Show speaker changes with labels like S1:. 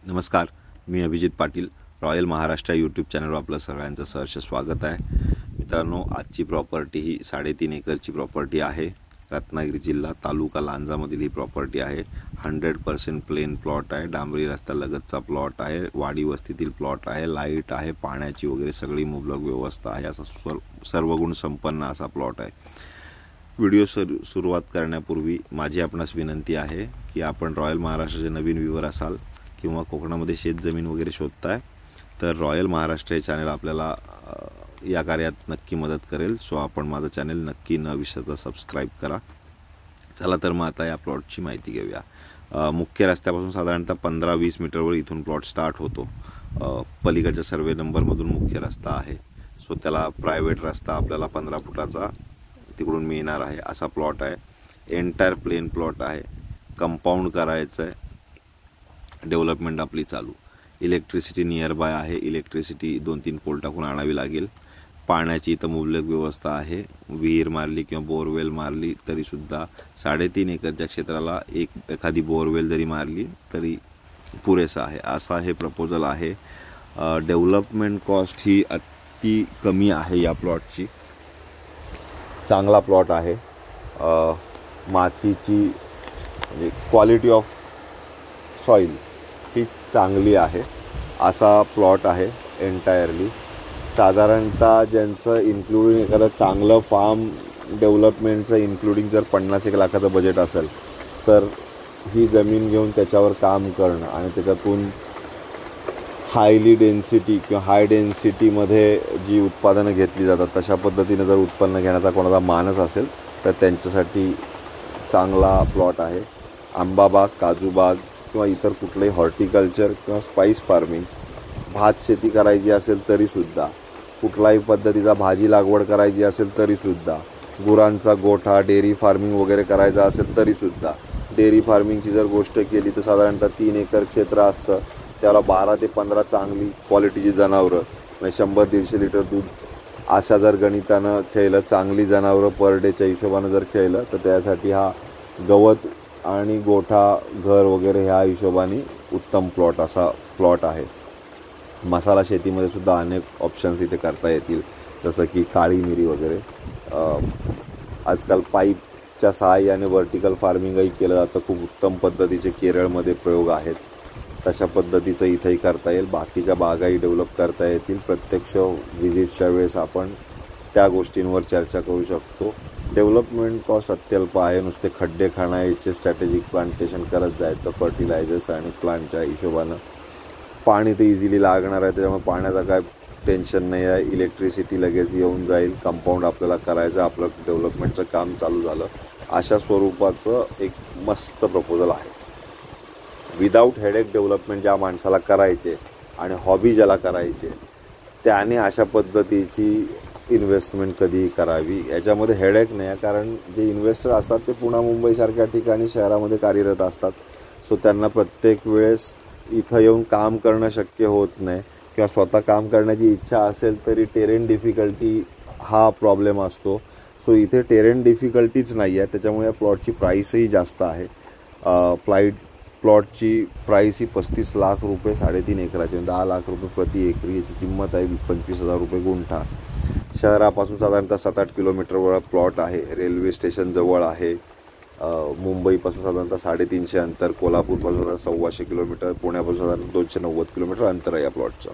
S1: नमस्कार, मी Abhijit Patil. Royal Maharashtra YouTube चॅनलवर आपलं सगळ्यांचं सहर्ष स्वागत आहे. मित्रांनो, आजची प्रॉपर्टी ही 3.5 एकरची प्रॉपर्टी आहे. रत्नागिरी जिल्हा तालुका लांजामधील ही प्रॉपर्टी आहे. 100% प्लेन प्लॉट आहे. डांबरी रस्ता लगतचा प्लॉट आहे. वाडी वस्तीतील प्लॉट आहे. लाईट आहे, पाण्याची वगैरे सगळी मुबलक व्यवस्था आहे. असा सर्व गुण संपन्न असा प्लॉट आहे. व्हिडिओ सुरुवात करण्यापूर्वी माझी आपणास विनंती आहे की आपण रॉयल महाराष्ट्राचे नवीन व्ह्यूवर असाल किंवा कोकणामध्ये शेतजमीन वगैरे शोधताय तर रॉयल महाराष्ट्र हे चॅनल आपल्याला या कार्यात नक्की मदत करेल. सो आपण माझं चॅनल नक्की न विसरता सबस्क्राईब करा. चला तर मग आता या प्लॉटची माहिती घेऊया. मुख्य रस्त्यापासून साधारणतः 15-20 मीटरवर इथून प्लॉट स्टार्ट होतो. पलीकडच्या सर्वे नंबरमधून मुख्य रस्ता आहे. सो त्याला प्रायव्हेट रस्ता आपल्याला 15 फुटाचा तिकडून मिळणार आहे. असा प्लॉट आहे. एंटायर प्लेन प्लॉट आहे. कंपाऊंड करायचं आहे. डेव्हलपमेंट आपली चालू. इलेक्ट्रिसिटी नियर बाय आहे. इलेक्ट्रिसिटी 2-3 पोल टाकून आणावी लागेल. पाण्याची इथं मुबलक व्यवस्था आहे. विहीर मारली किंवा बोरवेल मारली तरीसुद्धा 3.5 एकरच्या क्षेत्राला एखादी बोरवेल जरी मारली तरी पुरेसा आहे. असा हे प्रपोजल आहे. डेव्हलपमेंट कॉस्ट ही अति कमी आहे या प्लॉटची. चांगला प्लॉट आहे. मातीची म्हणजे क्वालिटी ऑफ सॉईल ही चांगली आहे असा प्लॉट आहे. एंटायरली साधारणतः ज्यांचं इन्क्लुडिंग एखादं चांगलं फार्म डेव्हलपमेंटचं इन्क्लुडिंग जर 50-1 लाखाचं बजेट असेल तर ही जमीन घेऊन त्याच्यावर काम करणं आणि त्याच्यातून हायली डेन्सिटी किंवा हाय डेन्सिटीमध्ये जी उत्पादनं घेतली जातात तशा पद्धतीनं जर उत्पन्न घेण्याचा कोणाचा मानस असेल तर त्यांच्यासाठी चांगला प्लॉट आहे. आंबाबाग, काजूबाग किंवा इतर कुठलंही हॉर्टिकल्चर किंवा स्पाइस फार्मिंग, भात शेती करायची असेल तरीसुद्धा, कुठलाही पद्धतीचा भाजी लागवड करायची असेल तरीसुद्धा, गुरांचा गोठा डेअरी फार्मिंग वगैरे करायचं असेल तरीसुद्धा, डेअरी फार्मिंगची जर गोष्ट केली तर साधारणतः 3 एकर क्षेत्र असतं. त्याला 12 ते 15 चांगली क्वालिटीची जनावरं म्हणजे 100-150 लिटर दूध अशा जर गणितानं खेळलं, चांगली जनावरं पर डेच्या हिशोबानं जर खेळलं तर त्यासाठी हा गवत आणि गोठा घर वगैरे ह्या हिशोबाने उत्तम प्लॉट असा प्लॉट आहे. मसाला शेतीमध्ये सुद्धा अनेक ऑप्शन्स इथे करता येतील, जसं की काळी मिरी वगैरे. आजकाल पाईपच्या सहाय्याने व्हर्टिकल फार्मिंगही केलं जातं. खूप उत्तम पद्धतीचे केरळमध्ये प्रयोग आहेत. तशा पद्धतीचं इथंही करता येईल. बाकीच्या बागाही डेव्हलप करता येतील. प्रत्यक्ष व्हिजिटच्या वेळेस आपण त्या गोष्टींवर चर्चा करू शकतो. डेव्हलपमेंट कॉस्ट अत्यल्प आहे. नुसते खड्डे खाण्याचे स्ट्रॅटेजिक प्लांटेशन करत जायचं. फर्टिलायझर्स आणि प्लांटच्या हिशोबानं पाणी ते इझिली लागणार आहे, त्याच्यामुळे पाण्याचं काय टेन्शन नाही आहे. इलेक्ट्रिसिटी लगेच येऊन जाईल. कंपाऊंड आपल्याला करायचं, आपलं डेव्हलपमेंटचं काम चालू झालं. अशा स्वरूपाचं एक मस्त प्रपोजल आहे. विदाऊट हेडेक डेव्हलपमेंट ज्या माणसाला करायचे आणि हॉबी ज्याला करायचे त्याने अशा पद्धतीची इन्व्हेस्टमेंट कधीही करावी. याच्यामध्ये हेडेक नाही आहे, कारण जे इन्व्हेस्टर असतात ते पुणे मुंबईसारख्या ठिकाणी शहरामध्ये कार्यरत असतात. सो त्यांना प्रत्येक वेळेस इथं येऊन काम करणं शक्य होत नाही किंवा स्वतः काम करण्याची इच्छा असेल तरी टेरेन डिफिकल्टी हा प्रॉब्लेम असतो. सो इथे टेरेन डिफिकल्टीच नाही आहे, त्याच्यामुळे या प्लॉटची प्राईसही जास्त आहे. प्लॉटची प्राईस ही 35 लाख रुपये 3.5 एकराची, 10 लाख रुपये प्रति एकरी याची किंमत आहे. 25,000 रुपये गुंठा. शहरापासून साधारणतः 7-8 किलोमीटरवर प्लॉट आहे. रेल्वे स्टेशन जवळ आहे. मुंबईपासून साधारणतः 350 अंतर, कोल्हापूरपासून 125 किलोमीटर, पुण्यापासून साधारणतः 290 किलोमीटर अंतर आहे या प्लॉटचं.